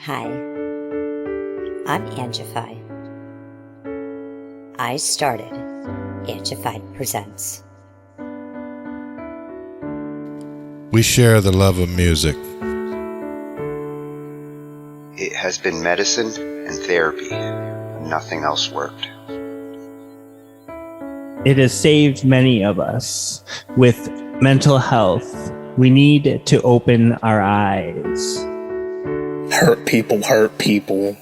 Hi, I'm Angify. I started Angified Presents. We share the love of music. It has been medicine and therapy. Nothing else worked. It has saved many of us. With mental health, we need to open our eyes. Hurt people hurt people.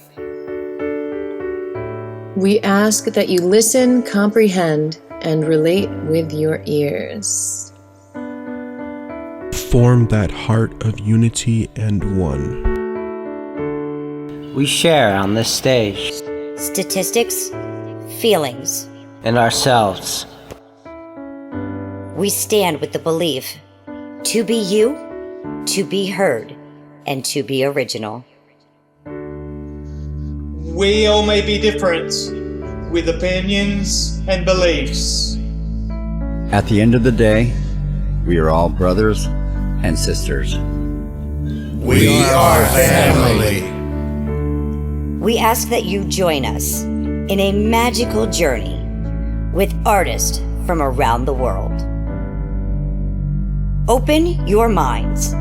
We ask that you listen, comprehend, and relate with your ears. Form that heart of unity and one. We share on this stage. Statistics, feelings. And ourselves. We stand with the belief to be you, to be heard, and to be original. We all may be different, with opinions and beliefs. At the end of the day, we are all brothers and sisters. We are family. We ask that you join us in a magical journey with artists from around the world. Open your minds,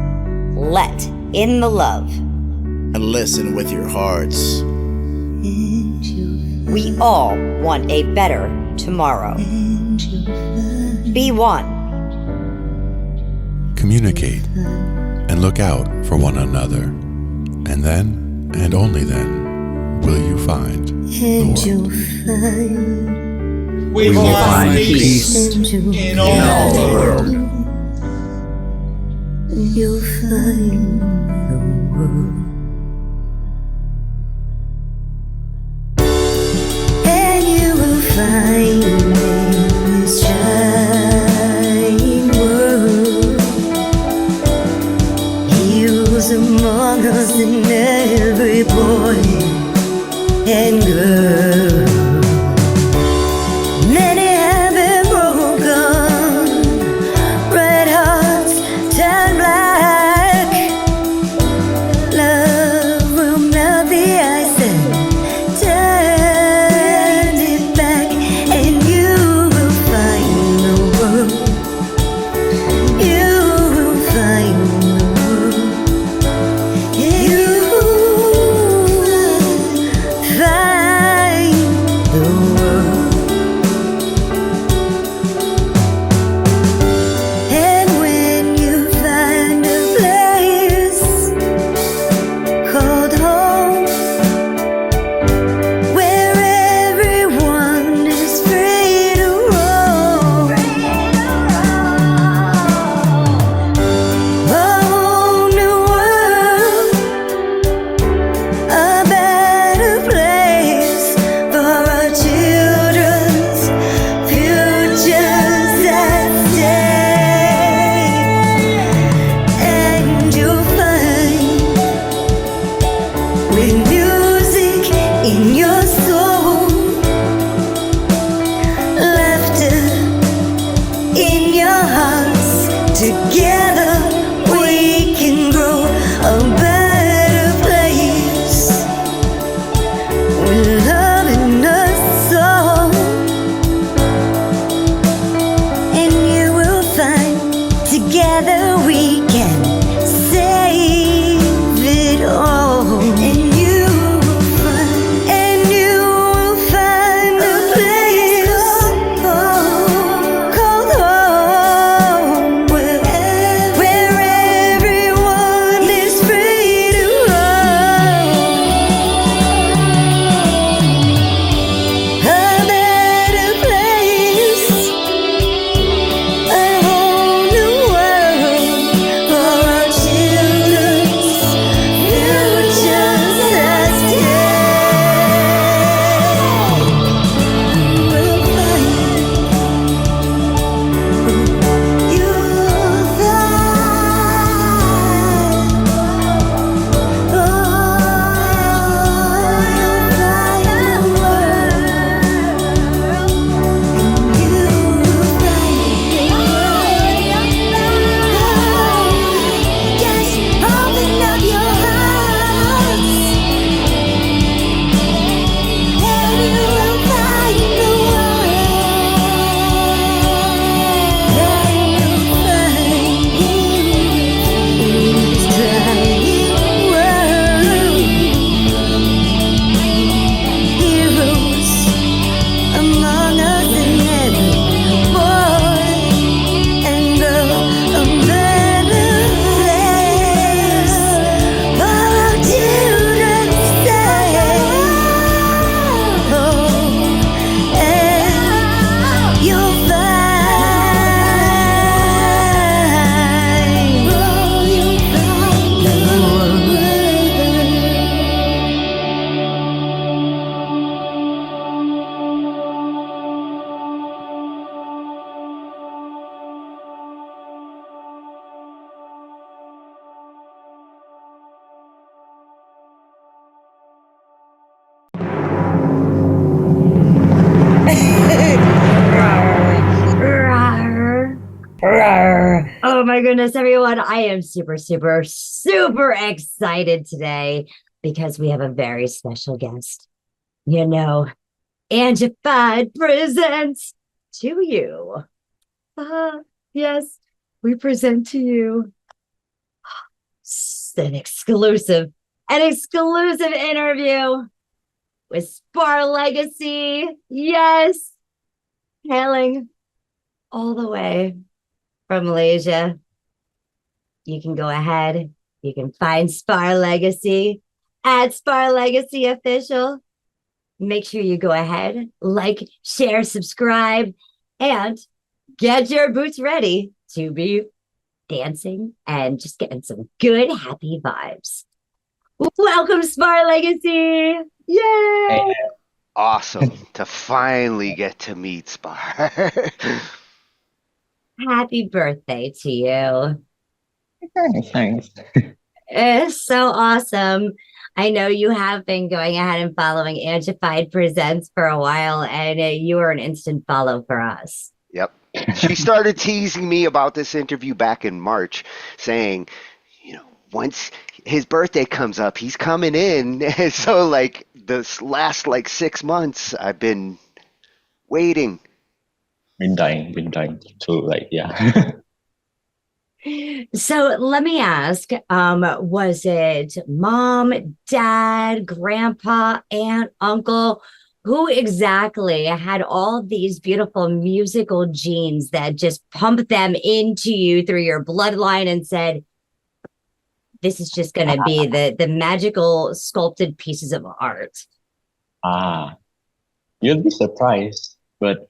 let in the love, and listen with your hearts. We all want a better tomorrow. Be one. Communicate and look out for one another. And then, and only then, will you find the world. We will find peace in all the world. You'll find the world. And you will find in this shining world. Heroes among us in every boy and girl. Many have been broken, red hearts turn black. Love will melt the ice and turn it back, and you will find the world. You will find the world. You will find my goodness, everyone. I am super, super, super excited today because we have a very special guest. You know, Angified presents to you. Yes, we present to you an exclusive interview with Spar Legacy. Yes, hailing all the way from Malaysia. You can go ahead. You can find Spar Legacy at Spar Legacy Official. Make sure you go ahead, like, share, subscribe, and get your boots ready to be dancing and just getting some good, happy vibes. Welcome, Spar Legacy! Yay! Awesome to finally get to meet Spar. Happy birthday to you. Thanks. It's so awesome. I know you have been going ahead and following Angified Presents for a while, and you were an instant follow for us. Yep. She started teasing me about this interview back in March, saying, once his birthday comes up, he's coming in. So, this last, 6 months, I've been waiting. Been dying to, yeah. So let me ask, was it mom, dad, grandpa, aunt, uncle? Who exactly had all these beautiful musical genes that just pumped them into you through your bloodline and said, this is just going to be the magical sculpted pieces of art? You'll be surprised. But,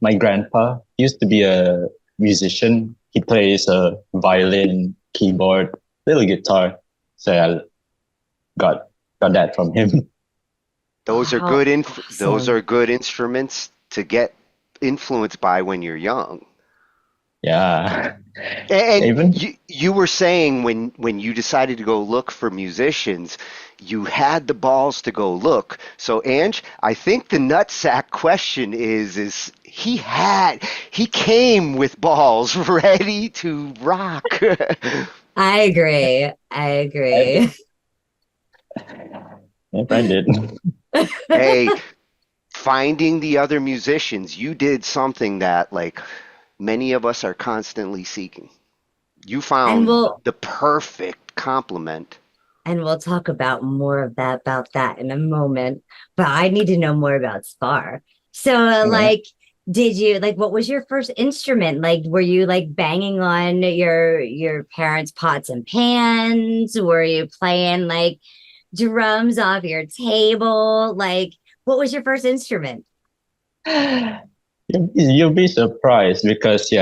my grandpa used to be a musician. He plays a violin, keyboard, little guitar. So I got that from him. Those are those are good instruments to get influenced by when you're young. Yeah. And you were saying when you decided to go look for musicians, you had the balls to go look. So Ange, I think the nutsack question is he came with balls ready to rock. I agree. Yep, I did. Hey, finding the other musicians, you did something that many of us are constantly seeking. You found the perfect complement. And we'll talk about more about that in a moment. But I need to know more about Spar. So, did you what was your first instrument? Were you banging on your parents' pots and pans? Were you playing drums off your table? What was your first instrument? You'll be surprised because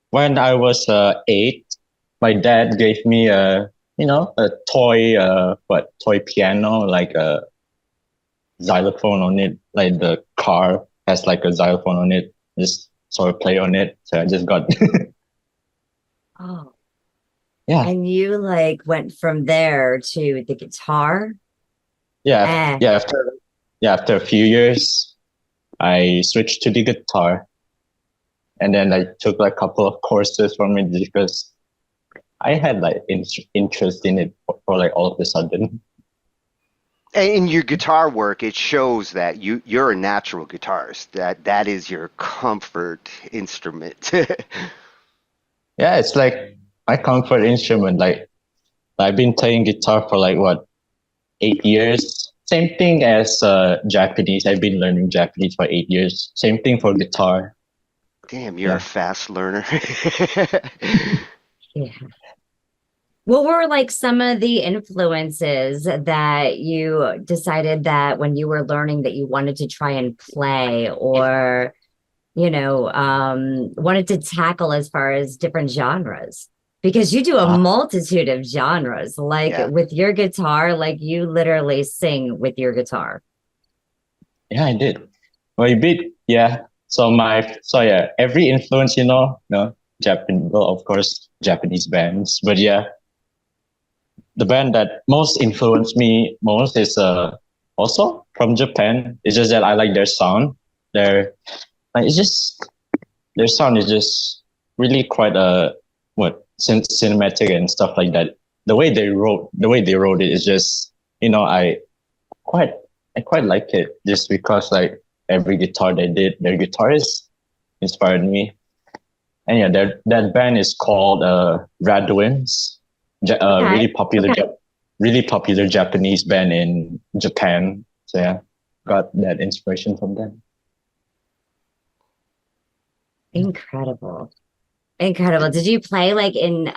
when I was 8, my dad gave me a toy toy piano, like a xylophone on it, like the car has a xylophone on it, just sort of play on it. So I just got Oh. Yeah. And you went from there to the guitar? After a few years I switched to the guitar, and then I took a couple of courses from it because I had interest in it for all of a sudden. And in your guitar work, it shows that you're a natural guitarist. That is your comfort instrument. Yeah, it's my comfort instrument. I've been playing guitar for 8 years. Same thing as Japanese. I've been learning Japanese for 8 years. Same thing for guitar. Damn, you're a fast learner. Yeah. What were some of the influences that you decided that when you were learning that you wanted to try and play or, wanted to tackle as far as different genres? Because you do a multitude of genres, with your guitar, you literally sing with your guitar. Yeah, I did. Well, a bit, yeah. So every influence, Japan, well, of course, Japanese bands, but the band that most influenced me most is also from Japan. It's just that I like their sound. Their sound is just really quite cinematic and stuff like that. The way they wrote it is just, quite I quite like it just because like every guitar they did, their guitarist inspired me. And yeah, that band is called Radwimps, really popular, really popular Japanese band in Japan. So yeah, got that inspiration from them. Incredible. Did you play like in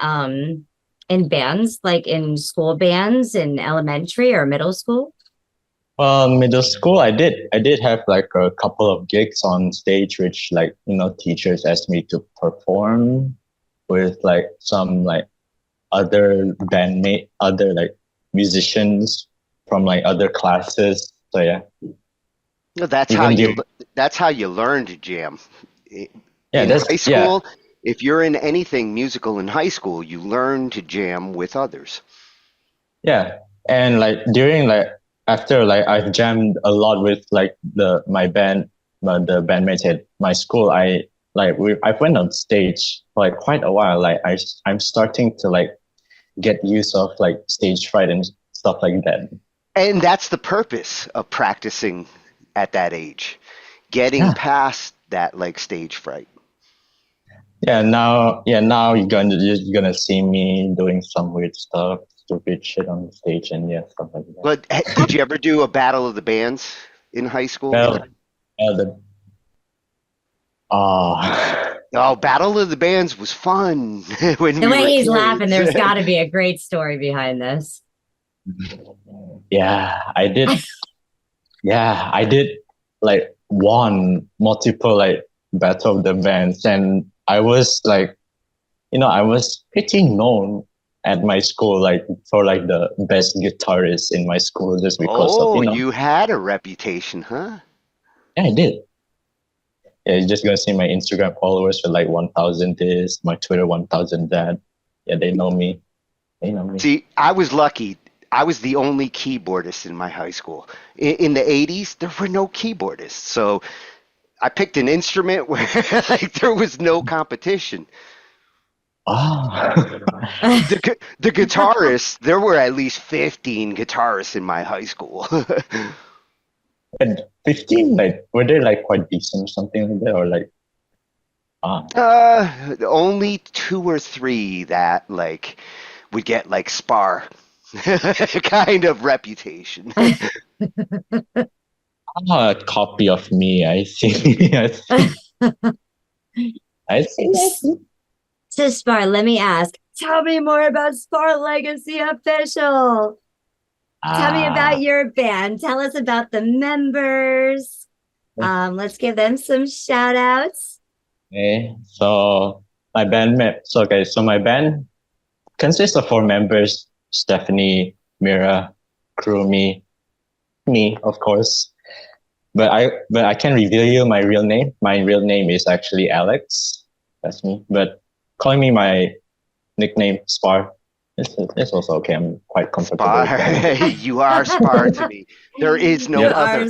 bands, like in school bands in elementary or middle school? Middle school, I did have like a couple of gigs on stage, which like, teachers asked me to perform with like some like other like musicians from like other classes. So yeah. No, that's how you learn to jam. In that's high school, if you're in anything musical in high school, you learn to jam with others. Yeah. And like during like after like I've jammed a lot with like the bandmates at my school, I went on stage for like quite a while. Like I'm starting to like get used of like stage fright and stuff like that. And that's the purpose of practicing at that age, getting past that like stage fright. Now you're gonna see me doing some weird stuff, stupid shit on stage, and stuff like that. But did you ever do a battle of the bands in high school? Battle of the Bands was fun. When the way he's kids. laughing, there's got to be a great story behind this. Yeah, I did. I did like won multiple like battle of the bands, and I was like, I was pretty known at my school, like for like the best guitarist in my school, just because of you had a reputation, huh? Yeah, I did. Yeah, you're just gonna see my Instagram followers for like 1,000 this, my Twitter 1,000 that. Yeah, they know me. See, I was lucky. I was the only keyboardist in my high school. In the 80s, there were no keyboardists. So I picked an instrument where like there was no competition. The guitarists, there were at least 15 guitarists in my high school. And 15, like, were they like quite decent or something like that, or like? Only 2 or 3 that like would get like Spar kind of reputation. A copy of me, I see. I see. So Spar, let me ask. Tell me more about Spar Legacy Official. Tell me about your band. Tell us about the members. Let's give them some shout outs. Okay, so my band consists of 4 members: Stephanie, Mira, Krumi, me, of course. But I can reveal you my real name. My real name is actually Alex. That's me. But calling me my nickname Spar, it's also okay. I'm quite comfortable. Spar. You are Spar to me. There is no other. Are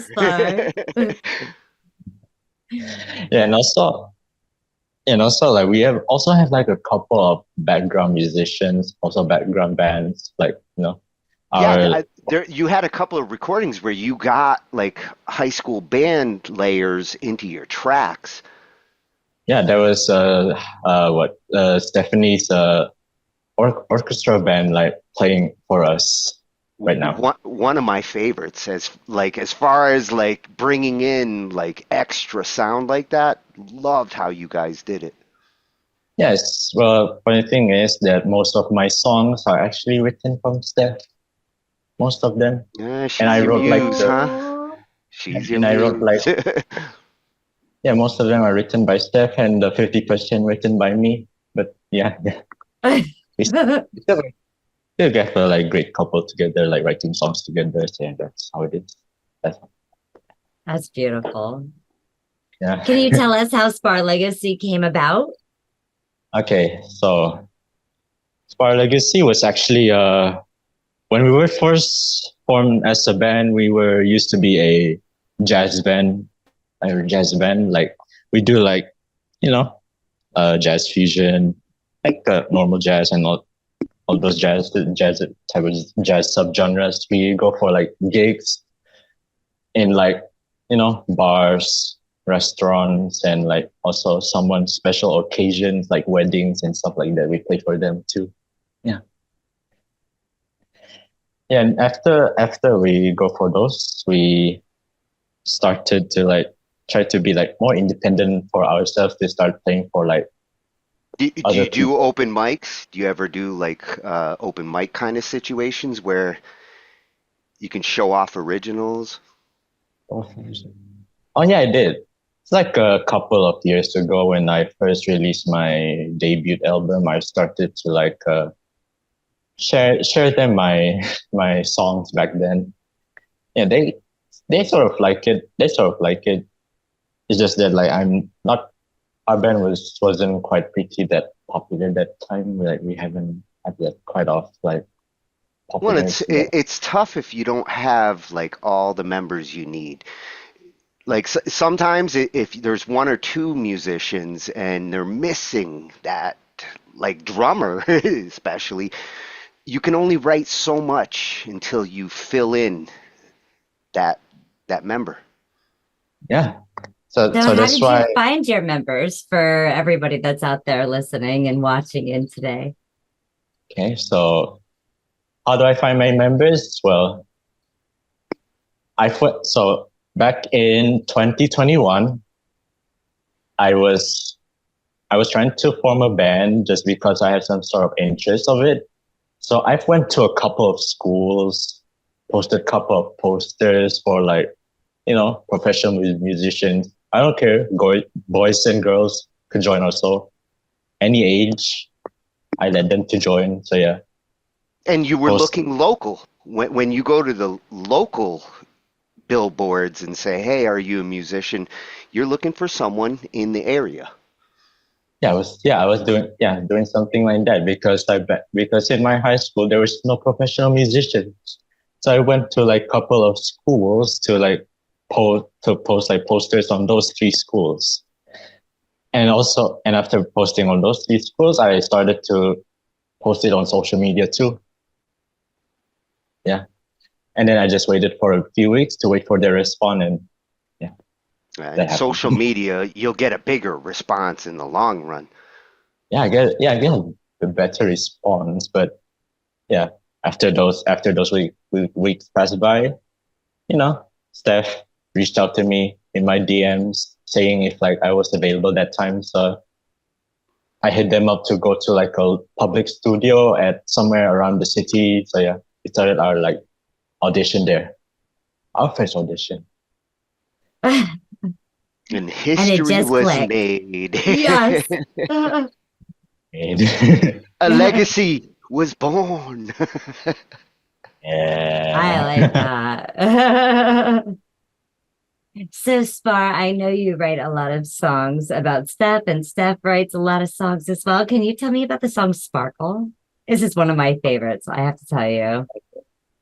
Spar. And also like we have like a couple of background musicians, also background bands, like you had a couple of recordings where you got like high school band layers into your tracks. Yeah, there was Stephanie's orchestra band like playing for us right now. One of my favorites, as far as like bringing in like extra sound like that. Loved how you guys did it. Yes, well, funny thing is that most of my songs are actually written from Steph. Most of them. She's and I wrote muse, She's and I wrote like most of them are written by Steph, and the 50% written by me. But we still get a like great couple together, like writing songs together. So that's how it is. That's beautiful. Yeah. Can you tell us how Spar Legacy came about? Okay, so Spar Legacy was actually when we were first formed as a band, we were used to be a jazz band. Like we do like jazz fusion like normal jazz and all those jazz type of jazz subgenres. We go for like gigs in like bars, restaurants, and like also someone special occasions like weddings and stuff like that. We play for them too. Yeah. Yeah, and after we go for those, we started to like try to be like more independent for ourselves to start playing for like Do other you do people. open mics? Do you ever do like open mic kind of situations where you can show off originals? Oh yeah, I did. It's like a couple of years ago when I first released my debut album. I started to like share them my my songs back then. Yeah, they sort of like it. They sort of like it. It's just that like I'm not. Our band wasn't quite pretty that popular that time. Like we haven't had that quite off like Well, popularity yet. it's tough if you don't have like all the members you need. Like sometimes if there's one or two musicians and they're missing that like drummer especially, you can only write so much until you fill in that member. Yeah. So So, so how that's did you why. find your members for everybody that's out there listening and watching in today? Okay. So how do I find my members? Well, so back in 2021, I was I was trying to form a band just because I had some sort of interest of it. So I've went to a couple of schools, posted a couple of posters for like, professional musicians. I don't care, boys and girls could join also. Any age, I let them to join. So yeah, And you were post. looking local. When you go to the local billboards and say, "Hey, are you a musician?" You're looking for someone in the area. I was doing something like that because in my high school there was no professional musicians. So I went to like couple of schools to like post like posters on those three schools. And after posting on those three schools, I started to post it on social media too. Yeah. And then I just waited for a few weeks to wait for their response, and yeah, that And happened. social media, you'll get a bigger response in the long run. I get a better response, but yeah, after those weeks passed by, Steph reached out to me in my DMs saying if like I was available that time. So I hit them up to go to like a public studio at somewhere around the city. So yeah, we started our like audition there, our first audition. And And it history just was clicked. made. Yes. A legacy was born. I like Yeah. that. So, Spar, I know you write a lot of songs about Steph, and Steph writes a lot of songs as well. Can you tell me about the song Sparkle? This is one of my favorites, I have to tell you.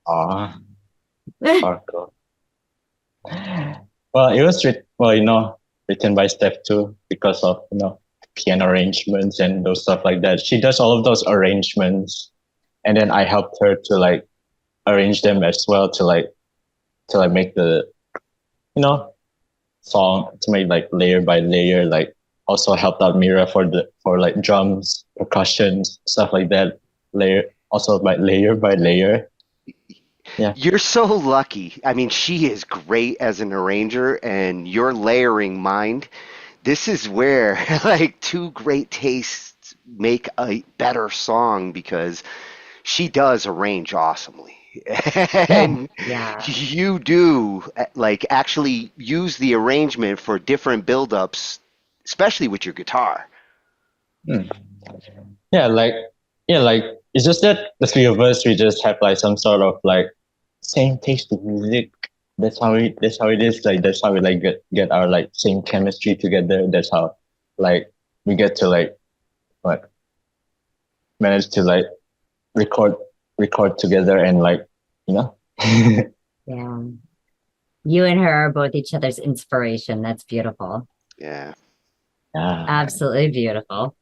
Ah, Sparkle. Well, it was written by Steph too because of piano arrangements and those stuff like that. She does all of those arrangements, and then I helped her to like arrange them as well to like make the song to make like layer by layer. Like also helped out Mira for like drums, percussions, stuff like that. Layer also by layer. Yeah. You're so lucky. I mean, she is great as an arranger, and your layering mind. This is where like two great tastes make a better song because she does arrange awesomely. Yeah. And Yeah. you do like actually use the arrangement for different build-ups, especially with your guitar. Hmm. Yeah, like it's just that the three of us we just have like some sort of like same taste of music. That's how it is. Like that's how we like get our like same chemistry together. That's how like we get to like what manage to like record record together and like you know Yeah. You and her are both each other's inspiration. That's beautiful. Yeah. yeah. Absolutely beautiful.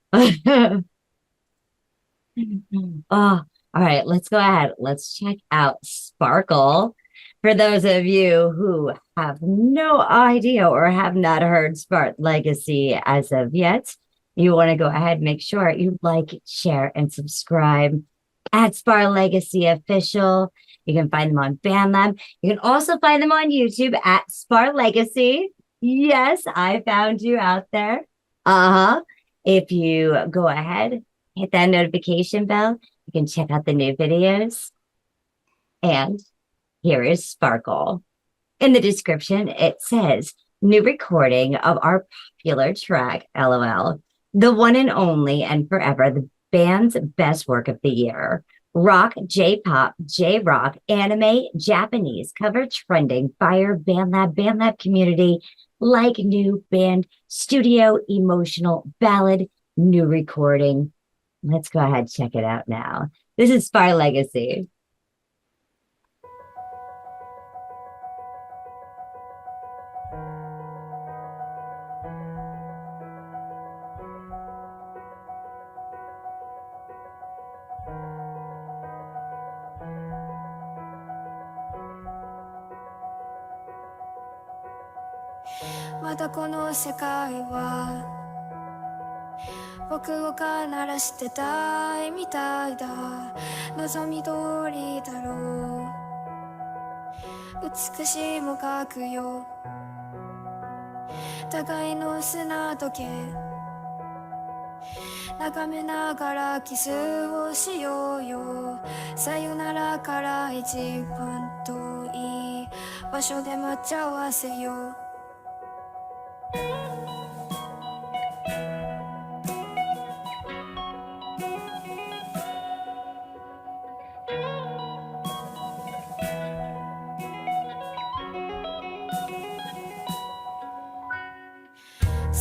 Oh, all right, let's go ahead. Let's check out Sparkle. For those of you who have no idea or have not heard Spar Legacy as of yet, you want to go ahead and make sure you like, share, and subscribe at Spar Legacy Official. You can find them on BandLab. You can also find them on YouTube at Spar Legacy. Yes, I found you out there. Uh-huh. If you go ahead, hit that notification bell, you can check out the new videos. And here is Sparkle. In the description, it says, new recording of our popular track, LOL. The one and only and forever, the band's best work of the year. Rock, J-pop, J-rock, anime, Japanese, cover trending, fire, BandLab community, like new band, studio, emotional, ballad, new recording. Let's go ahead and check it out now. This is Spar Legacy.まだこの世界は僕を鳴らしてたいみたいだ望み通りだろう美しいも描くよ互いの砂時計眺めながらキスをしようよさよならから一番遠い場所で待ち合わせよう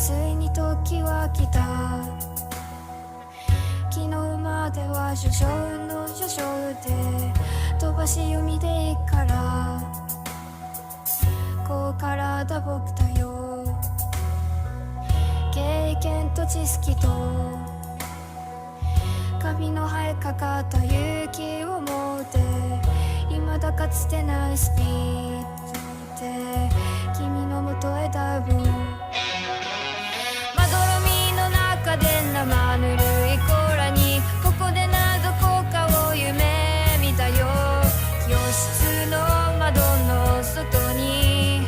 ついに時は来た昨日までは序章の序章で飛ばし読みでいいからこうからだ僕だよ経験と知識と髪の生えかかった勇気を持って未だかつてないスピードで君のもとへダブ生ぬるい甲羅にここでなどこかを夢見たよ教室の窓の外に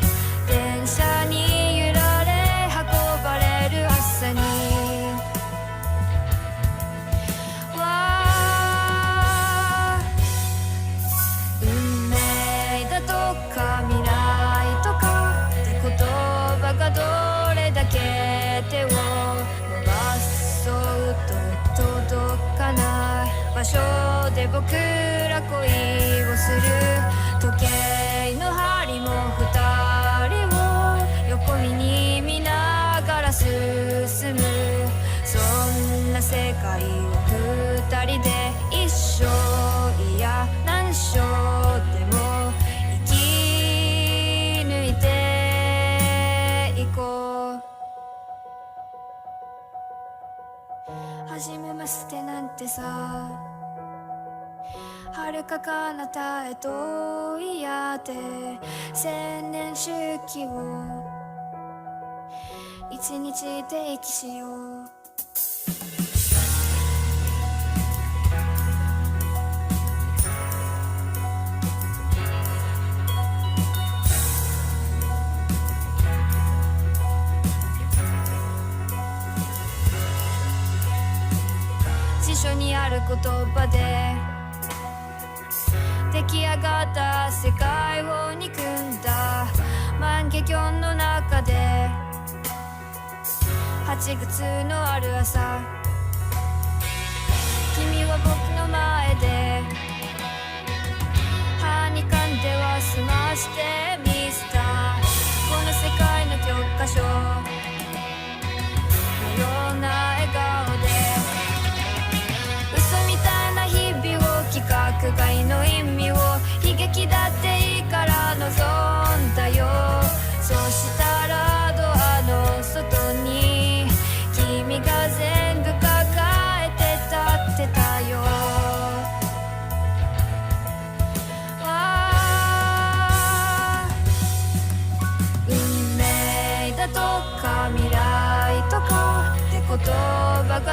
電車に揺られ運ばれる朝にわあ運命だとか未来とかって言葉がどれだけ手を届かない場所で僕ら恋をする時計の針も二人を横目に見ながら進むそんな世界を二人で一生いや何生でも生き抜いていこう初めましてなんてさ遥か彼方へといやって千年周期を一日定期しよう辞書にある言葉で出来上がった世界を憎んだ万華鏡の中で8月のある朝君は僕の前で歯に噛んでは済ましてみせたこの世界の教科書のような笑顔で嘘みたいな日々を規格外の意味を悲劇だっていいから望んだよそうしたらドアの外に君が全部抱えて立ってたよ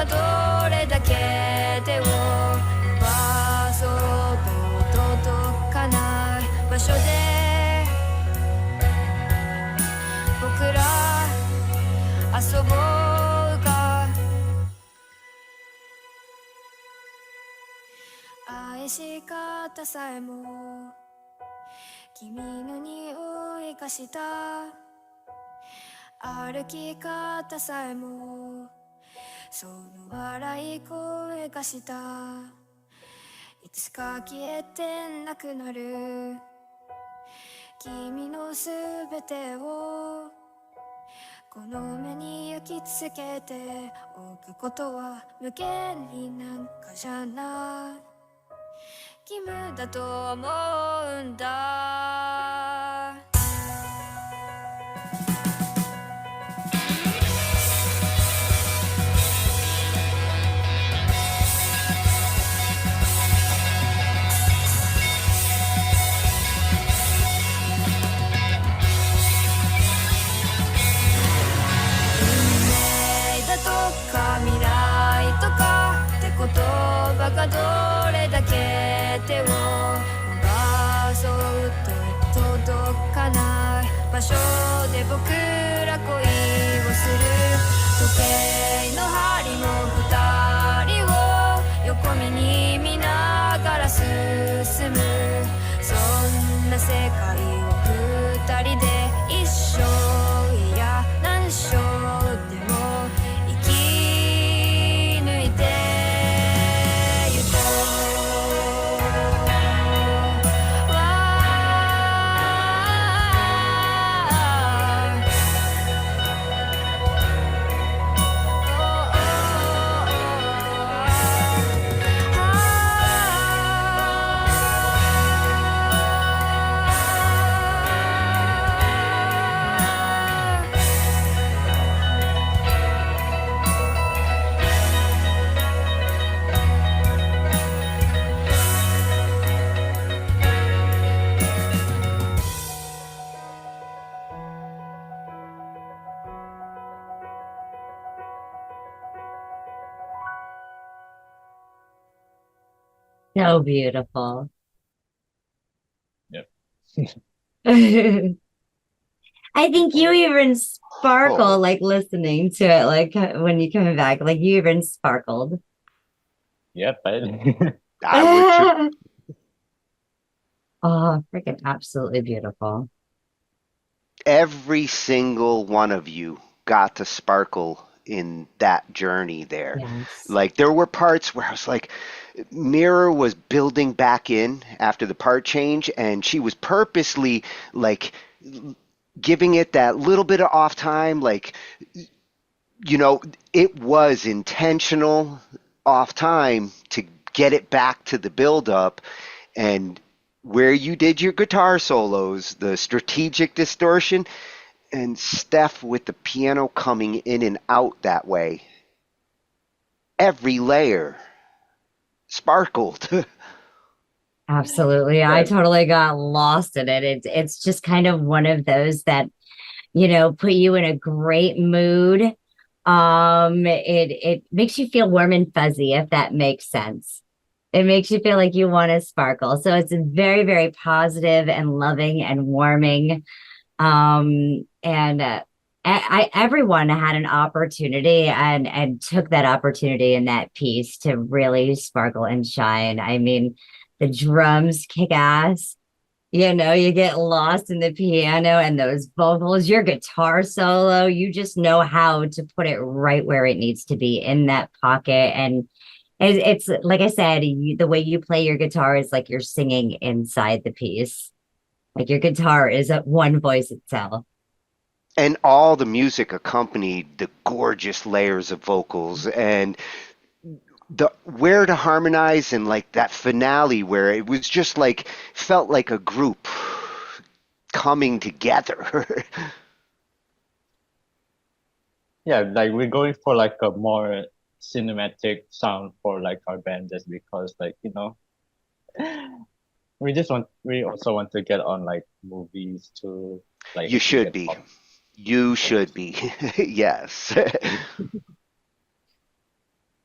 がどれだけ手を伸ばそうと届かない場所で僕ら遊ぼうか愛し方さえも君の匂いがした歩き方さえもその笑い声がしたいつしか消えてなくなる君のすべてをこの目に焼き付けておくことは無限になんかじゃない義務だと思うんだだとか未来とかって言葉がどれだけ手を伸ばそうと届かない場所で僕ら恋をする時計の針も二人を横目に見ながら進むそんな世界を二人で一生いや何生でも生き抜いてゆこうわSo beautiful. Yep. I think you even sparkle Oh. like listening to it, like when you come back, like you even sparkled. Yep. I would too. Oh, freaking absolutely beautiful. Every single one of you got to sparkle in that journey there. Yes. Like there were parts where I was like, Mirror was building back in after the part change, and she was purposely like giving it that little bit of off time. Like, you know, it was intentional off time to get it back to the build up. And where you did your guitar solos, the strategic distortion, and Steph with the piano coming in and out that way. Every layer sparkled. Absolutely. I totally got lost in it. It's just kind of one of those that, you know, put you in a great mood. It makes you feel warm and fuzzy, if that makes sense. It makes you feel like you want to sparkle. So it's very, very positive and loving and warming. And everyone had an opportunity and took that opportunity in that piece to really sparkle and shine. I mean, the drums kick ass. You know, you get lost in the piano and those vocals, your guitar solo, you just know how to put it right where it needs to be in that pocket. And it's like I said, the way you play your guitar is like you're singing inside the piece. Like your guitar is a one voice itself. And all the music accompanied the gorgeous layers of vocals and the where to harmonize and like that finale where it was just like felt like a group coming together. Yeah, like we're going for like a more cinematic sound for like our band just because like, you know, we also want to get on like movies too. Like You should be. You should be. Yes.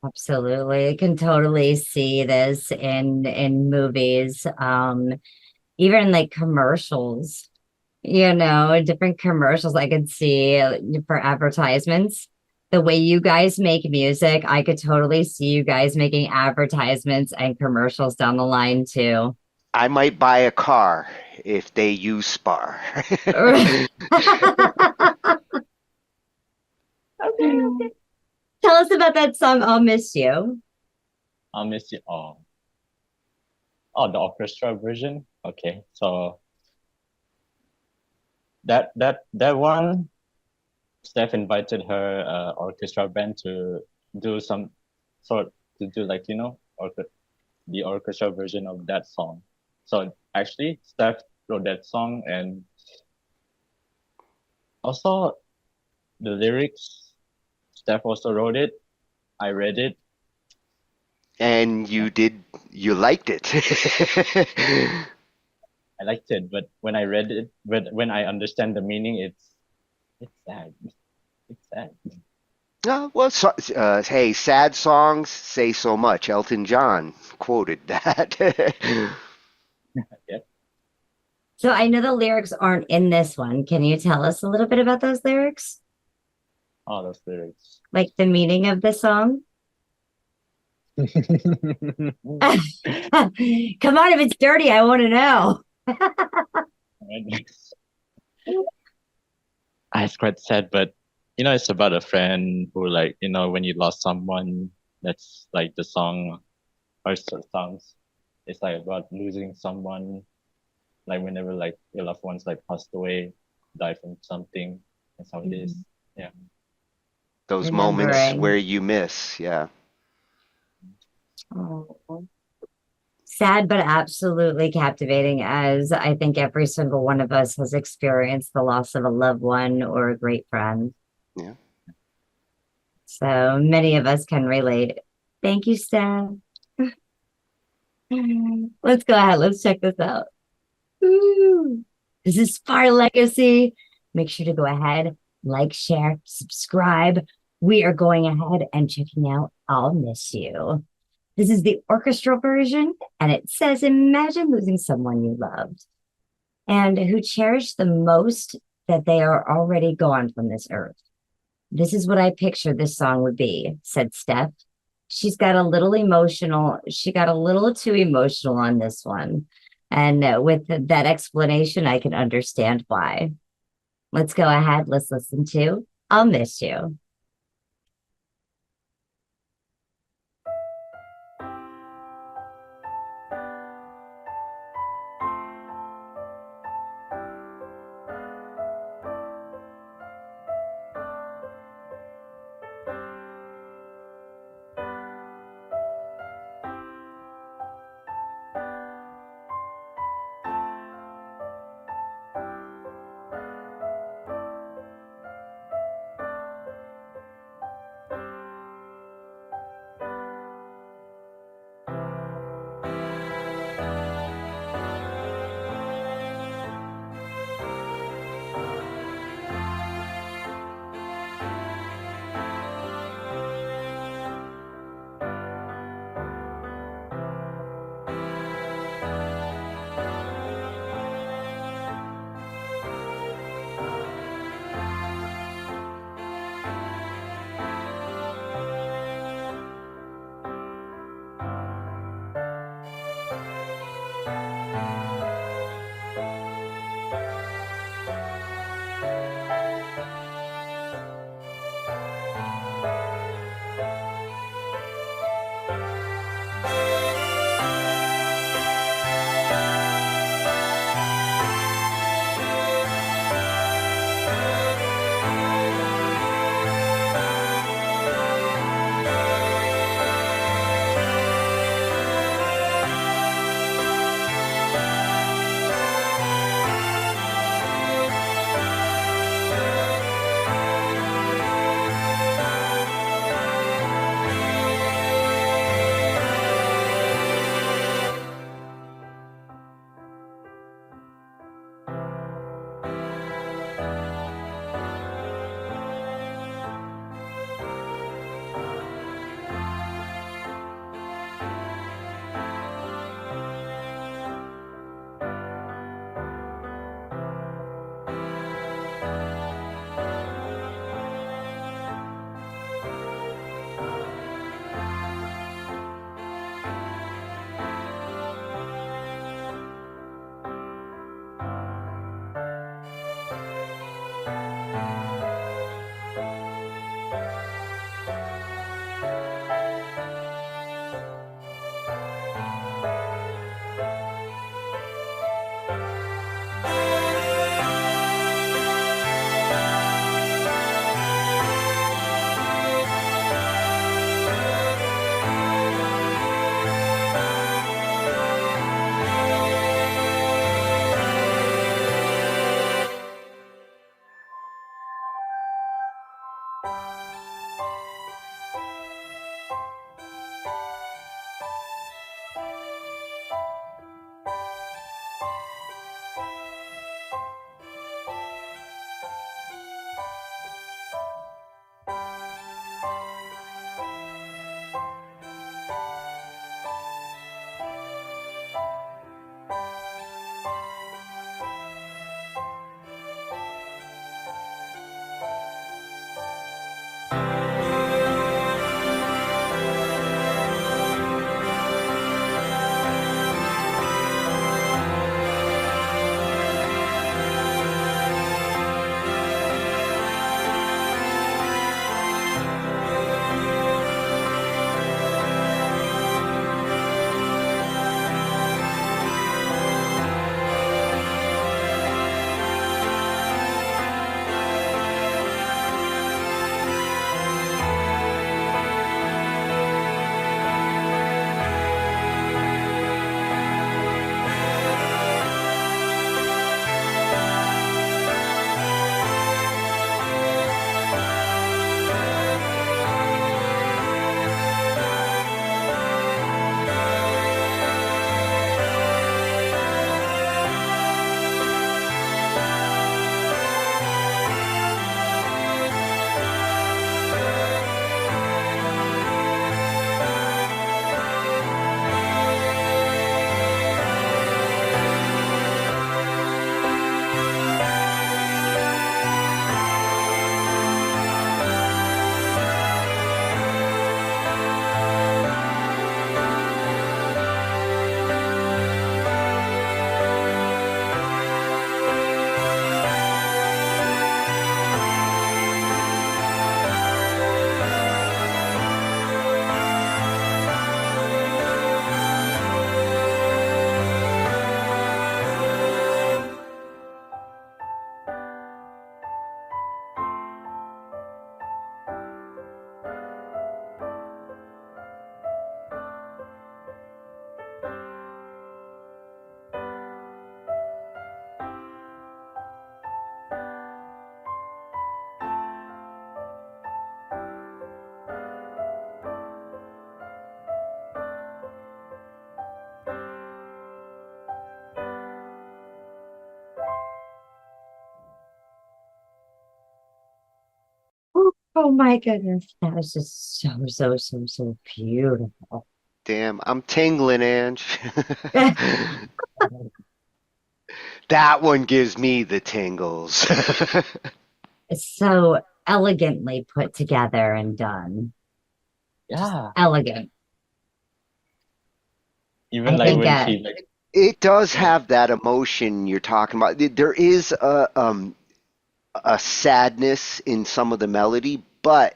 Absolutely. I can totally see this in movies, even like commercials, different commercials I could see for advertisements. The way you guys make music, I could totally see you guys making advertisements and commercials down the line too. I might buy a car if they use Spar. Okay. Tell us about that song, I'll Miss You. I'll miss you. Oh, the orchestra version. Okay, so that one, Steph invited her orchestra band to do some sort to do like the orchestra version of that song. So actually, Steph wrote that song, and also the lyrics. Steph also wrote it. I read it. And you liked it. I liked it, but when I read it, but when I understand the meaning, it's sad. It's sad. Well, hey, sad songs say so much. Elton John quoted that. Yep. So I know the lyrics aren't in this one. Can you tell us a little bit about those lyrics? Oh, those lyrics. Like the meaning of the song? Come on, if it's dirty, I want to know. It's quite sad, but it's about a friend who, like, when you lost someone, that's like the song or songs. It's like about losing someone, like whenever like your loved ones like passed away, died from something. That's how it is. Yeah. Those moments where you miss, yeah. Oh. Sad, but absolutely captivating, as I think every single one of us has experienced the loss of a loved one or a great friend. Yeah. So many of us can relate. Thank you, Steph. Let's go ahead. Let's check this out. Ooh. This is Spar Legacy. Make sure to go ahead, like, share, subscribe. We are going ahead and checking out I'll Miss You. This is the orchestral version, and it says, imagine losing someone you loved and who cherished the most that they are already gone from this earth. This is what I pictured this song would be, said Steph. She's got a little emotional. She got a little too emotional on this one. And with that explanation, I can understand why. Let's go ahead. Let's listen to I'll Miss You. Oh my goodness. That was just so beautiful. Damn, I'm tingling, Ange. That one gives me the tingles. It's so elegantly put together and done. Yeah. Elegant. Even I like think when she like It does have that emotion you're talking about. There is a sadness in some of the melody, but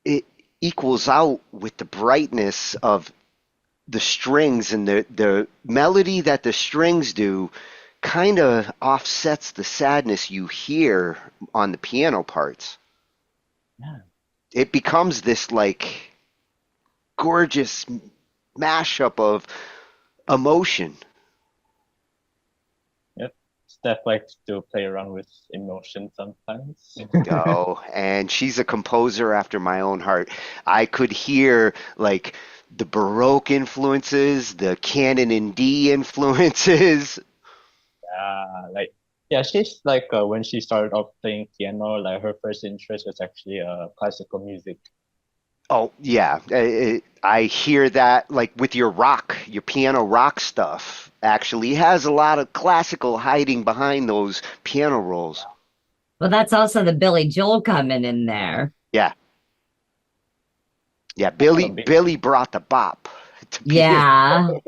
it equals out with the brightness of the strings, and the melody that the strings do kind of offsets the sadness you hear on the piano parts. yeah. It becomes this like gorgeous mashup of emotion. Yep. Steph likes to play around with emotion sometimes. Oh, and she's a composer after my own heart. I could hear like the Baroque influences, the canon in D influences. Like yeah, she's like when she started off playing piano, like her first interest was actually classical music. Oh, yeah. I hear that like with your rock, your piano rock stuff actually has a lot of classical hiding behind those piano rolls. Well, that's also the Billy Joel coming in there. Yeah. Yeah, Also big, Billy brought the bop to Yeah. piano.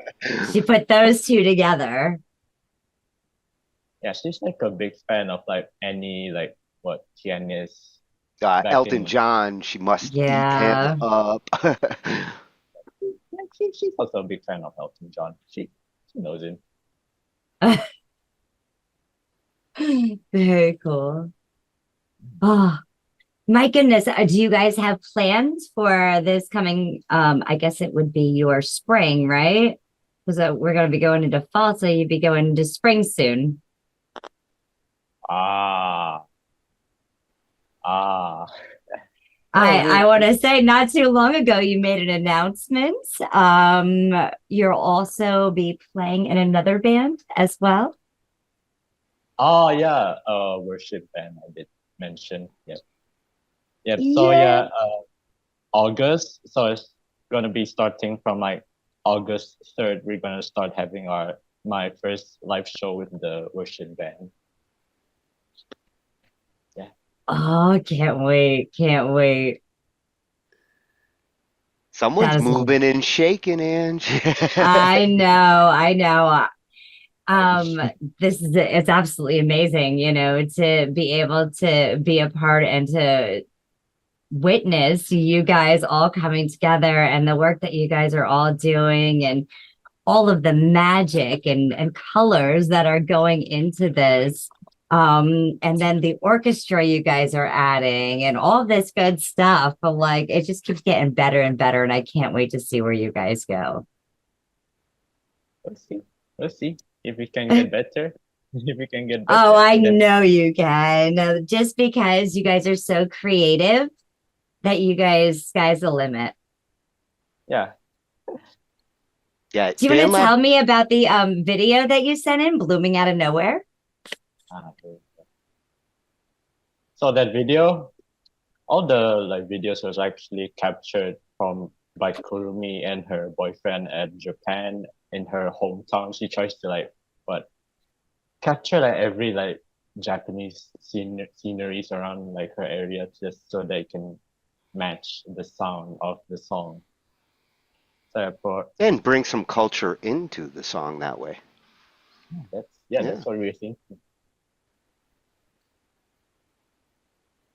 She put those two together. yeah, she's like a big fan of like any like what pianist back Elton in John, she must eat him Yeah. up. yeah, she's also a big fan of Elton John. She knows him. Very cool. Oh, my goodness. Do you guys have plans for this coming? I guess it would be your spring, right? Because we're going to be going into fall, so you'd be going into spring soon. Ah. Ah. I want to say not too long ago you made an announcement. You'll also be playing in another band as well. Oh yeah, worship band I did mention. Yep. Yep. So Yeah. yeah, August. So it's gonna be starting from like August 3rd. We're gonna start having my first live show with the worship band. Yeah. Oh, can't wait. Can't wait. That Someone's is moving and shaking, Ange. I know. Um, it's absolutely amazing, to be able to be a part and to witness you guys all coming together and the work that you guys are all doing and all of the magic and colors that are going into this. And then the orchestra you guys are adding and all this good stuff. But like it just keeps getting better and better, and I can't wait to see where you guys go. Let's see. Let's see if we can get better. If we can get Oh, better, I then know you can. Just because you guys are so creative that you guys, sky's the limit. yeah. Yeah, Do you want to tell me about the video that you sent in, Blooming Out of Nowhere? Okay. So that video, all the like videos was actually captured from by Kurumi and her boyfriend at Japan in her hometown. She tries to like what capture like every like Japanese sceneries around like her area just so they can match the sound of the song. So for And bring some culture into the song that way. that's what we're thinking.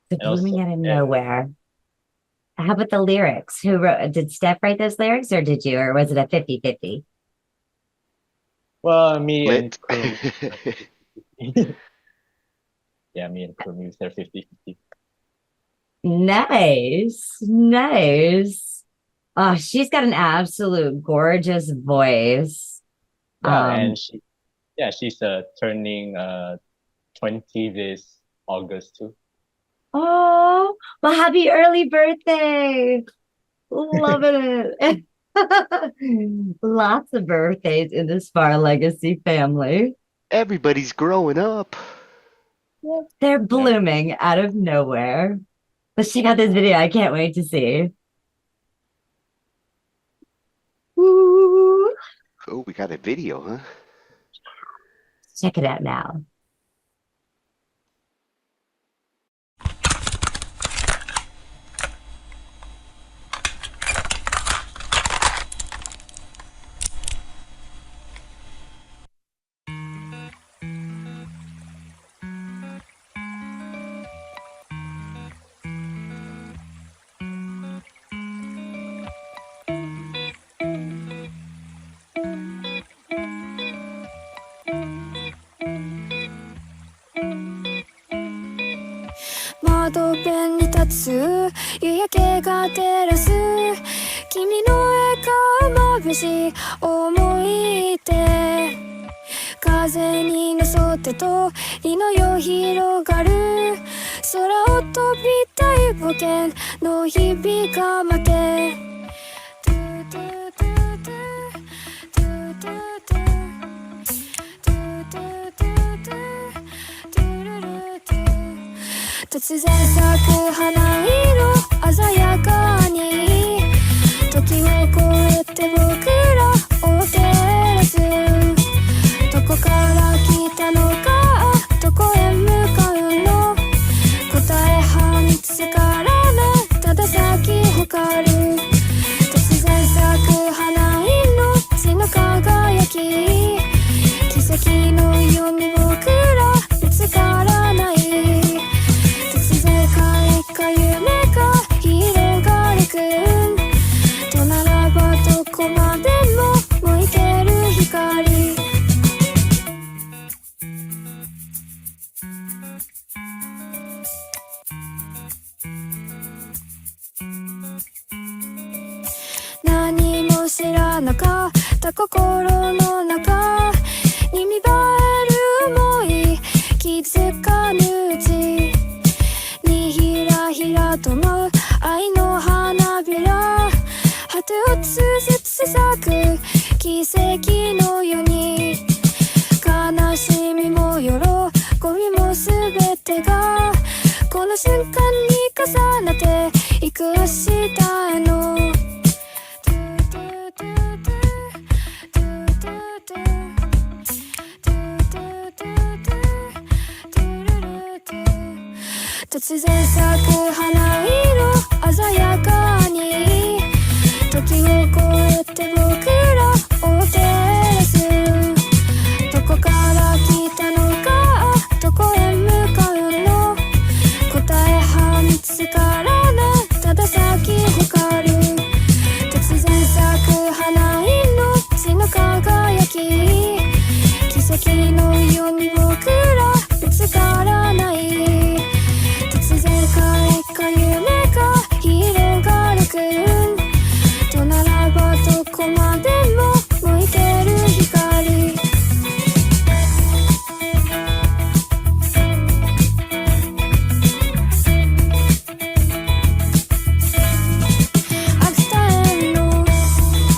The And also, Blooming Out of Nowhere. How about the lyrics? Did Steph write those lyrics or did you, or was it a 50-50? well, me and Lit. Kurumi. Yeah, me and Kurumi was there 50-50. Nice. Nice. Oh, she's got an absolute gorgeous voice. Yeah, and she's turning 20 this August too. Oh, well, happy early birthday. Loving it. Lots of birthdays in the Spar Legacy family. Everybody's growing up. They're blooming out of nowhere. Let's check out this video. I can't wait to see. Woo. Oh, we got a video, huh? Check it out now.窓辺に立つ夕焼けが照らす君の笑顔眩しい思い出風にのそってとりのよ広がる空を飛びたい冒険の日々が待て突然咲く花色鮮やかに時を超えて僕らを照らすどこから来たのかどこへ向かうの答えは見つからないただ咲き誇る突然咲く花色血の輝き奇跡のように僕ら見つからない夢が広がるくんとならばどこまでも向いてる光何も知らなかった心の中に芽生える想い気づかぬうちひらひらと舞う愛の花びら果てをつづつ咲く奇跡のように悲しみも喜びもすべてがこの瞬間に重なっていく明日への突然咲く花色鮮やかに時を超えて僕らを照らすどこから来たのかどこへ向かうの答えは見つからないただ咲き誇る突然咲く花色血の輝き奇跡のように僕ら見つからない夢が広がるくんとならばどこまでも向いてる光秋田への秋田への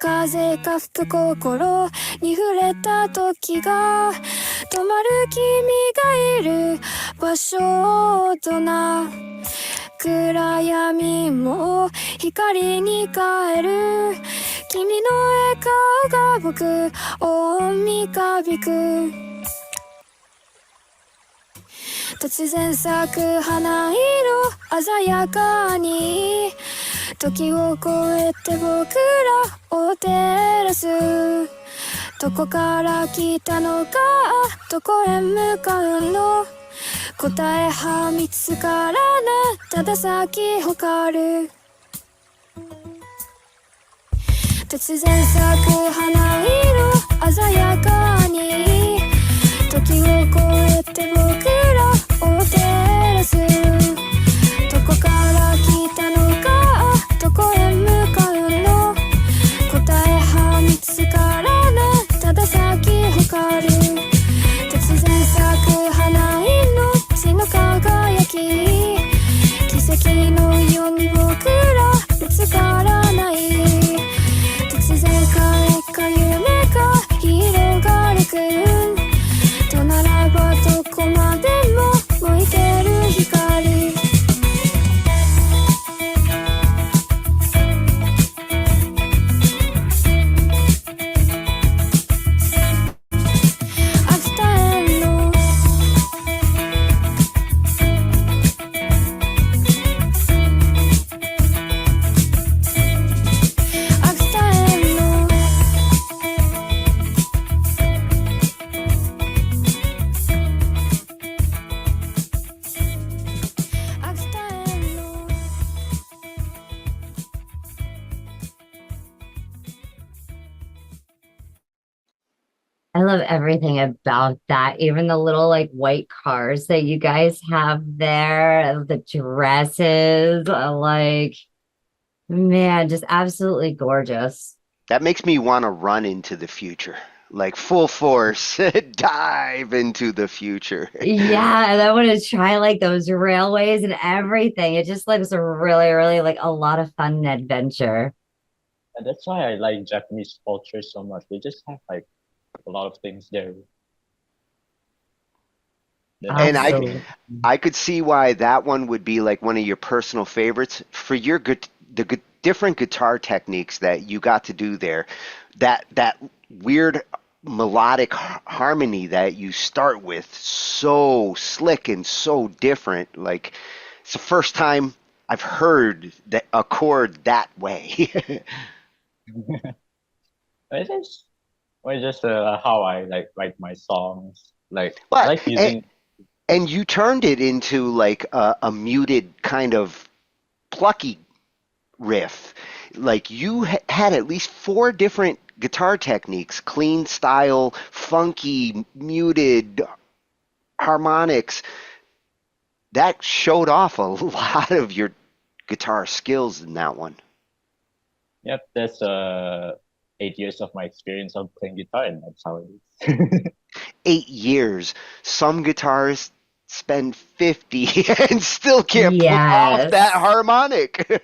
風が吹く心に触れた時が止まる君がいる場所とな暗闇も光に変える君の笑顔が僕を導く突然咲く花色鮮やかに時を超えて僕らを照らすどこから来たのかどこへ向かうの答えは見つからないただ咲き誇る突然咲く花色鮮やかに時を超えて僕らを照らすどこから来たのかどこへ向かうの答えは見つからないただ咲き誇る突然咲く花色血の輝き奇跡のように僕ら見つからない突然彼か夢が広がるくとならばどこまでも向いてる光I love everything about that. Even the little like white cars that you guys have there, the dresses, like, man, just absolutely gorgeous. That makes me want to run into the future, like full force, dive into the future. Yeah, and I want to try like those railways and everything. It just looks really, really like a lot of fun and adventure. And that's why I like Japanese culture so much. They just have like a lot of things there. And Absolutely. I could see why that one would be like one of your personal favorites for your different guitar techniques that you got to do there. That weird melodic harmony that you start with, so slick and so different. Like it's the first time I've heard that a chord that way. It is. Well, it's just how I like write my songs. Like I But like using. and you turned it into like a muted kind of plucky riff. Like you had at least four different guitar techniques: clean style, funky, muted, harmonics. That showed off a lot of your guitar skills in that one. Yep, that's 8 years of my experience of playing guitar, and that's how it is. 8 years. Some guitarists spend 50 and still can't pull off that Yes. harmonic.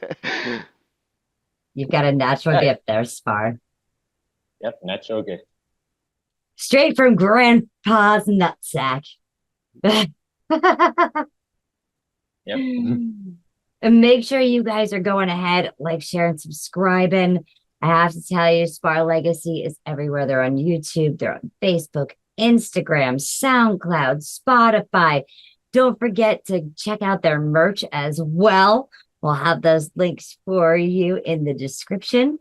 You've got a natural Yeah, gift there, Spar. yep, natural gift. Straight from Grandpa's nutsack. Yep. And make sure you guys are going ahead, like, share, and subscribing. I have to tell you, Spar Legacy is everywhere. They're on YouTube, they're on Facebook, Instagram, SoundCloud, Spotify. Don't forget to check out their merch as well. We'll have those links for you in the description.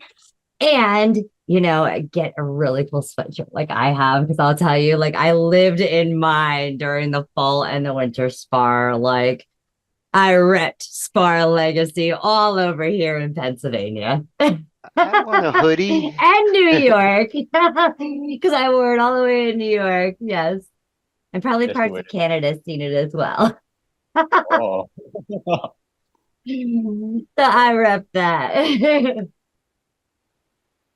And, get a really cool sweatshirt like I have, because I'll tell you, like, I lived in mine during the fall and the winter Spar. Like, I repped Spar Legacy all over here in Pennsylvania. I want a hoodie. And New York, because I wore it all the way in New York. Yes. And probably Just parts do of it. Canada seen it as well. Oh. So I rep that.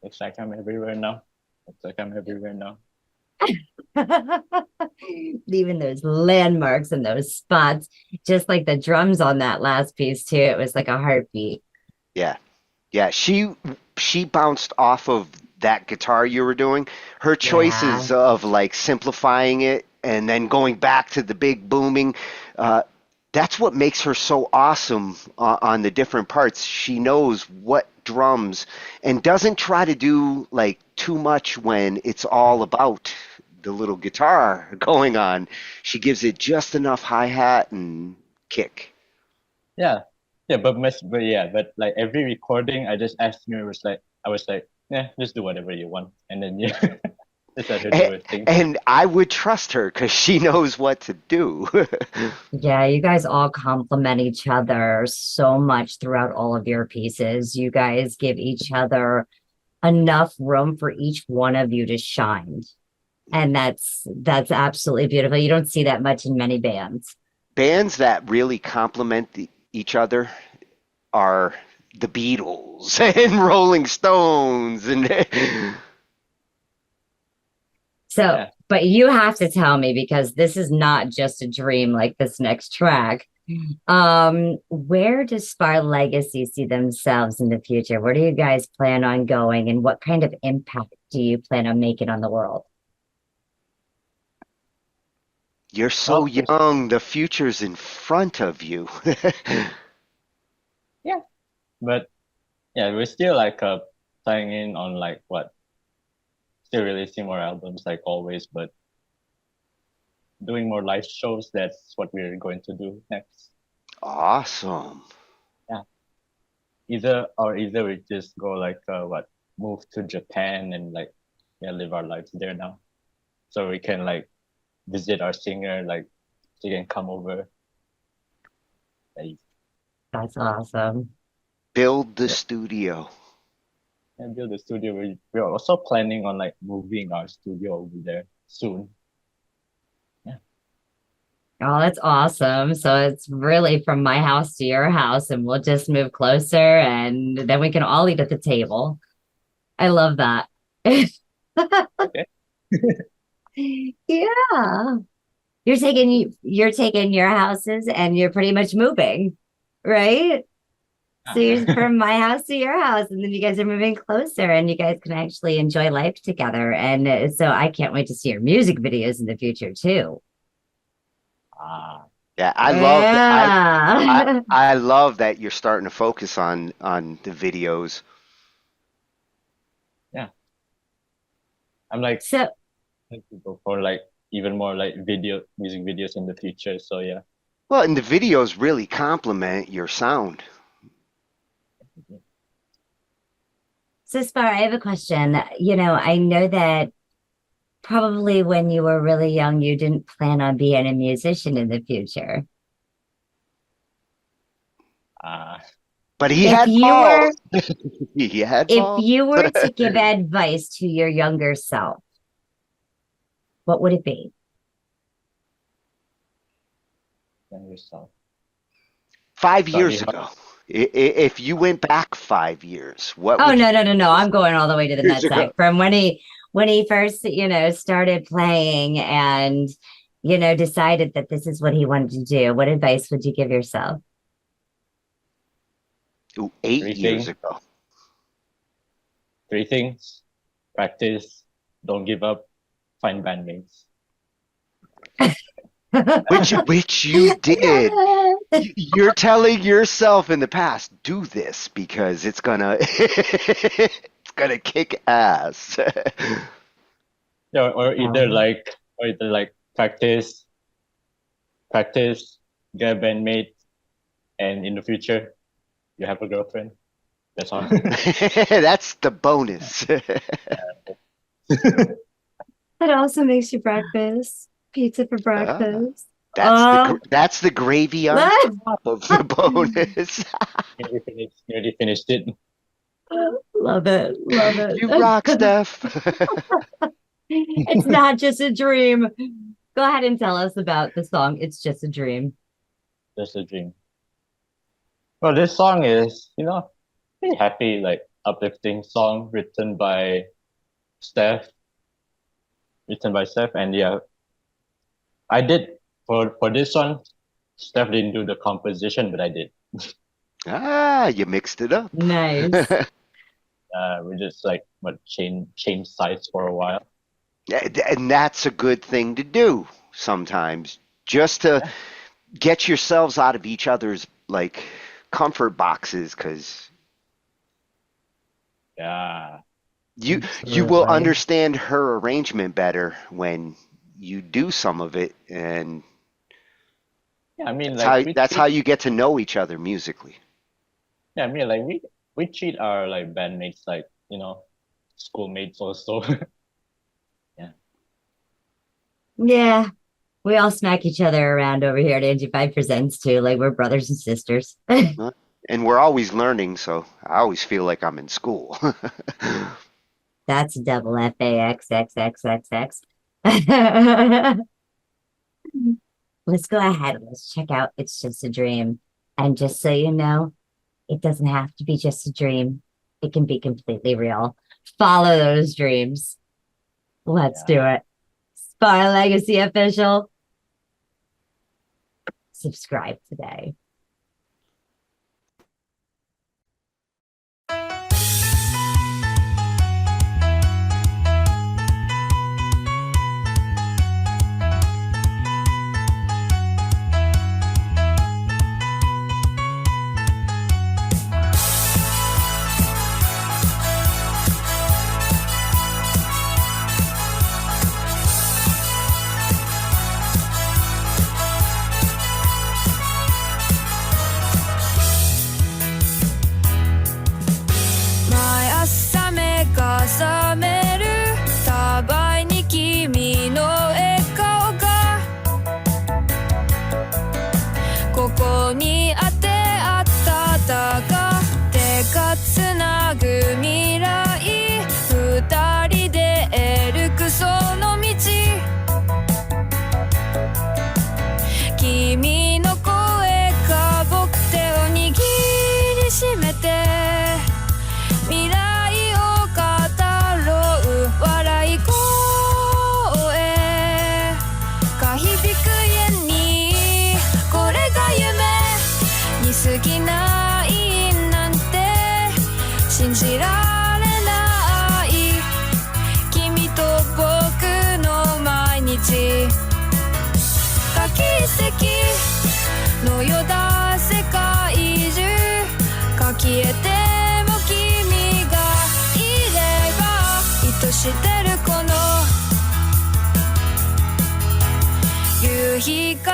Looks like I'm everywhere now. Looks like I'm everywhere now. Leaving those landmarks and those spots, just like the drums on that last piece, too. It was like a heartbeat. Yeah. Yeah, she bounced off of that guitar you were doing. Her choices Yeah. of like simplifying it and then going back to the big booming, that's what makes her so awesome on the different parts. She knows what drums and doesn't try to do like too much when it's all about the little guitar going on. She gives it just enough hi-hat and kick. Yeah. Yeah, but like every recording I just asked her, I was like, yeah, just do whatever you want. And then yeah, just let her do her thing. And I would trust her because she knows what to do. Yeah, you guys all complement each other so much throughout all of your pieces. You guys give each other enough room for each one of you to shine. And that's absolutely beautiful. You don't see that much in many bands. Bands that really complement each other are the Beatles and Rolling Stones and So, but you have to tell me because this is not just a dream like this next track. Where does Spar Legacy see themselves in the future? Where do you guys plan on going and what kind of impact do you plan on making on the world? you're so young. The future's in front of you. Yeah, but yeah, we're still like planning on like what, still releasing more albums like always, but doing more live shows. That's what we're going to do next. Awesome. Yeah, either we just go like what, move to Japan and like live our lives there now, so we can like visit our singer, like she can come over. That's awesome. Build the studio. And build the studio. We're also planning on like moving our studio over there soon. Oh, that's awesome. So it's really from my house to your house, and we'll just move closer and then we can all eat at the table. I love that. Yeah. You're taking your houses and you're pretty much moving, right? So you're from my house to your house, and then you guys are moving closer and you guys can actually enjoy life together. And so I can't wait to see your music videos in the future too. Yeah, I love that you're starting to focus on the videos. Yeah. I'm like to go for like even more like music videos in the future. So yeah. Well, and the videos really complement your sound. So Spar, I have a question. I know that probably when you were really young, you didn't plan on being a musician in the future. But he If had you balls. were, He had if balls. you were to give advice to your younger self, what would it be? Younger self. 5 years ago. If you went back 5 years, what Oh, would you no. I'm going all the way to the years nutsack ago? from when he first, started playing and, decided that this is what he wanted to do. What advice would you give yourself? Ooh, 8 years ago. 3 things: practice, don't give up, find bandmates. Which you did. You're telling yourself in the past, do this because it's gonna it's gonna kick ass. Yeah, or either like practice, get a bandmate, and in the future you have a girlfriend. That's all. That's the bonus. That also makes you breakfast. Pizza for breakfast. That's the gravy on top of the bonus. We already finished it. Love it. You rock, Steph. It's not just a dream. Go ahead and tell us about the song. It's just a dream. Just a dream. Well, this song is, pretty happy, like uplifting song written by Steph. And yeah, I did for this one. Steph didn't do the composition, but I did. You mixed it up. Nice. We just like change sides for a while. And that's a good thing to do sometimes, just to get yourselves out of each other's like comfort boxes, because you will understand her arrangement better when you do some of it, and yeah, I mean, that's how you get to know each other musically. Yeah, I mean, like we treat our like bandmates like schoolmates also. Yeah. We all smack each other around over here at Angie 5 Presents too. Like we're brothers and sisters. And we're always learning, so I always feel like I'm in school. That's double FAXXXXX. Let's go ahead. Let's check out It's Just a Dream. And just so you know, it doesn't have to be just a dream. It can be completely real. Follow those dreams. Let's do it. Spar Legacy Official. Subscribe today.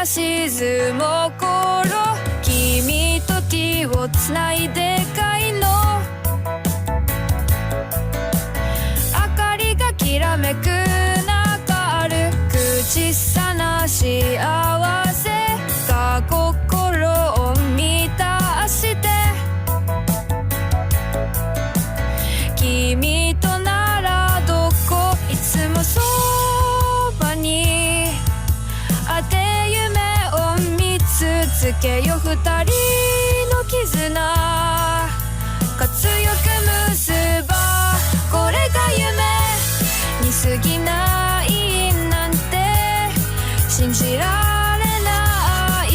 沈む頃君と手をつないでかいの明かりがきらめく中ある口さな幸せが心を満たして君とならどこいつもそばにあてつけよ二人の絆が強く結ばこれが夢に過ぎないなんて信じられない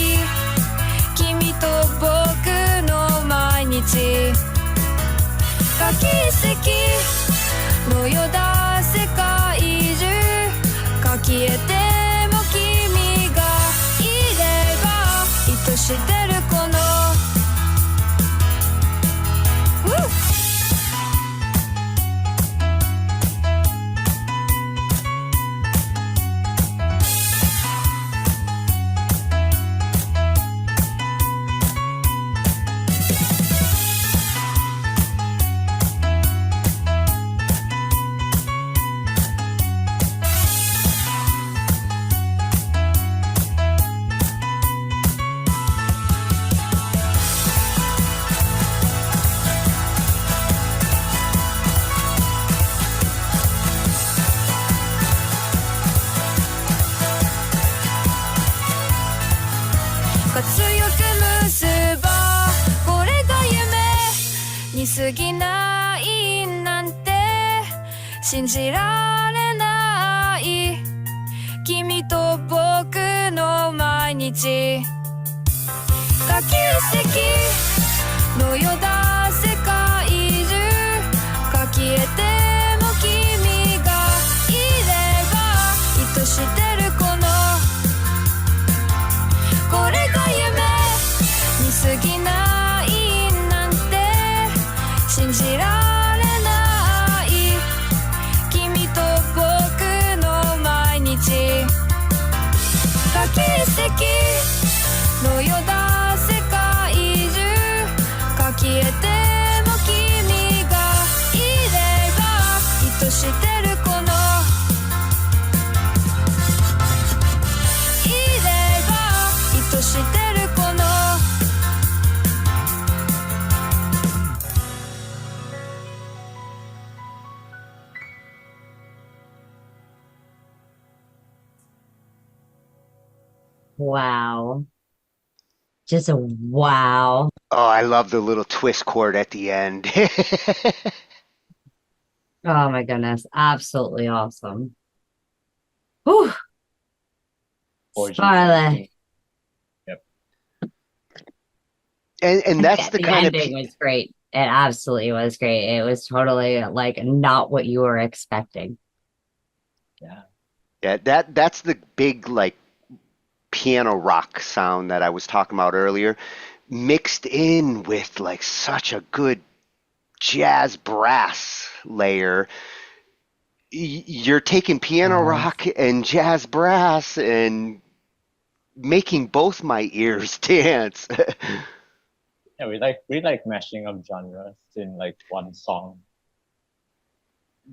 君と僕の毎日が奇跡のようだ世界中が消えて知ってるこの過ぎないなんて信じられない君と僕の毎日が奇跡のようだ世界中が消えても君がいれば愛してるこのこれが夢に過ぎない信じられない君と僕の毎日が奇跡のようだ世界中が消え Wow. Just a wow. Oh, I love the little twist chord at the end. Oh my goodness. Absolutely awesome. Whew. Orgy Scarlet. dancing. Yep. And that's the The kind of ending was great. It absolutely was great. It was totally like not what you were expecting. Yeah. yeah, that's the big like piano rock sound that I was talking about earlier, mixed in with like such a good jazz brass layer. You're taking piano rock and jazz brass and making both my ears dance. Yeah, we like mashing up genres in like one song.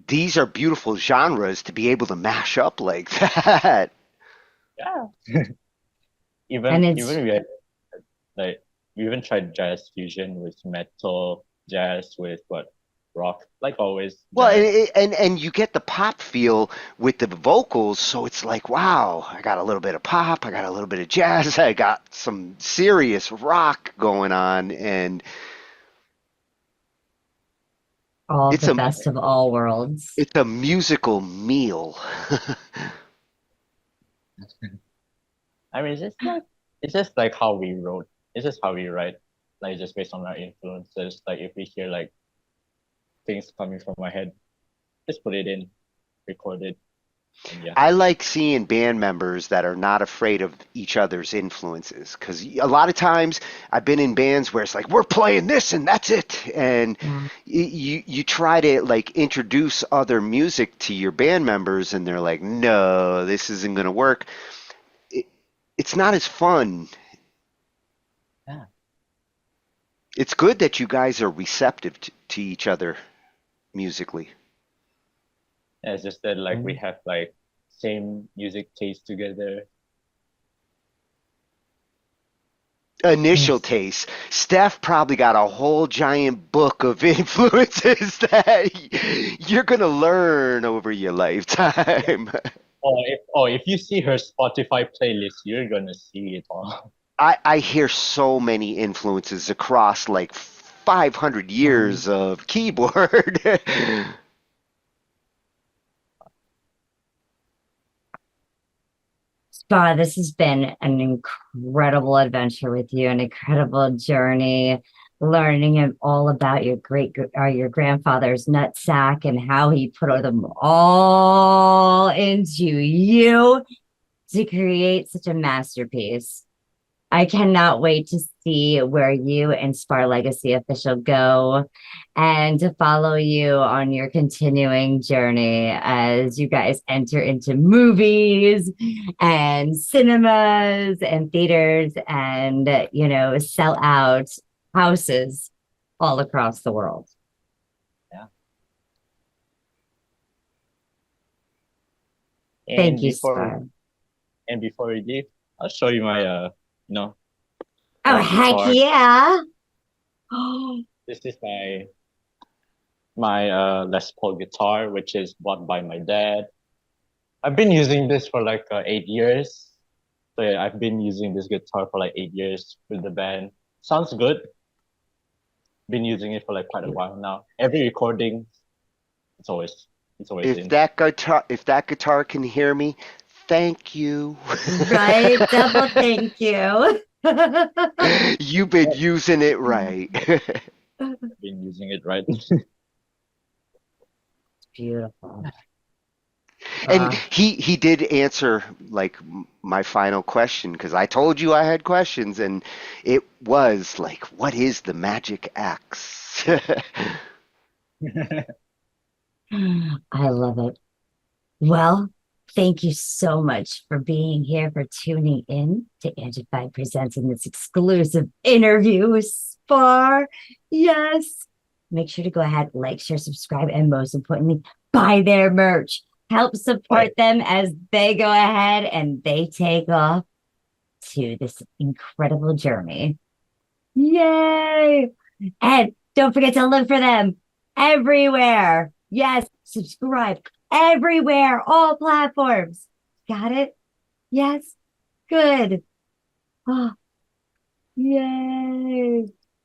These are beautiful genres to be able to mash up like that. Yeah. And Even we had like we even tried jazz fusion with metal, jazz with what rock, like always Well, jazz. and you get the pop feel with the vocals, so it's like, wow, I got a little bit of pop, I got a little bit of jazz, I got some serious rock going on, and all it's the a best of all worlds. it's a musical meal. I mean, it's just like how we wrote. It's just how we write, like just based on our influences. Like if we hear like things coming from our head, just put it in, record it, and yeah. I like seeing band members that are not afraid of each other's influences because a lot of times I've been in bands where it's like we're playing this and that's it, and you try to like introduce other music to your band members and they're like, no, this isn't gonna work. It's not as fun. Yeah. It's good that you guys are receptive to each other musically. Yeah, it's just that like we have like same music taste together. Initial taste. Steph probably got a whole giant book of influences that you're gonna learn over your lifetime. Or if you see her Spotify playlist, you're gonna see it all. I hear so many influences across like 500 years of keyboard. Spar, this has been an incredible adventure with you, an incredible journey, learning all about your grandfather's nutsack and how he put them all into you to create such a masterpiece. I cannot wait to see where you and Spar Legacy Official go and to follow you on your continuing journey as you guys enter into movies and cinemas and theaters and, sell out houses all across the world. Yeah. Thank you, Spar. And before we leave, I'll show you my Oh, heck guitar. yeah. This is my Les Paul guitar, which is bought by my dad. I've been using this for like 8 years. So yeah, I've been using this guitar for like 8 years with the band. Sounds good. Been using it for like quite a while now. Every recording, it's always If in. that guitar can hear me, thank you. Right? Double thank you. You've been using it right. I've been using it right. Beautiful. And he did answer like my final question because I told you I had questions and it was like, what is the magic axe? I love it. Well, thank you so much for being here, for tuning in to Antified presenting this exclusive interview with Spar. Yes. Make sure to go ahead, like, share, subscribe, and most importantly, buy their merch. Help support them as they go ahead and they take off to this incredible journey. Yay! And don't forget to look for them everywhere. Yes, subscribe everywhere, all platforms. Got it? Yes? Good. Oh, yay.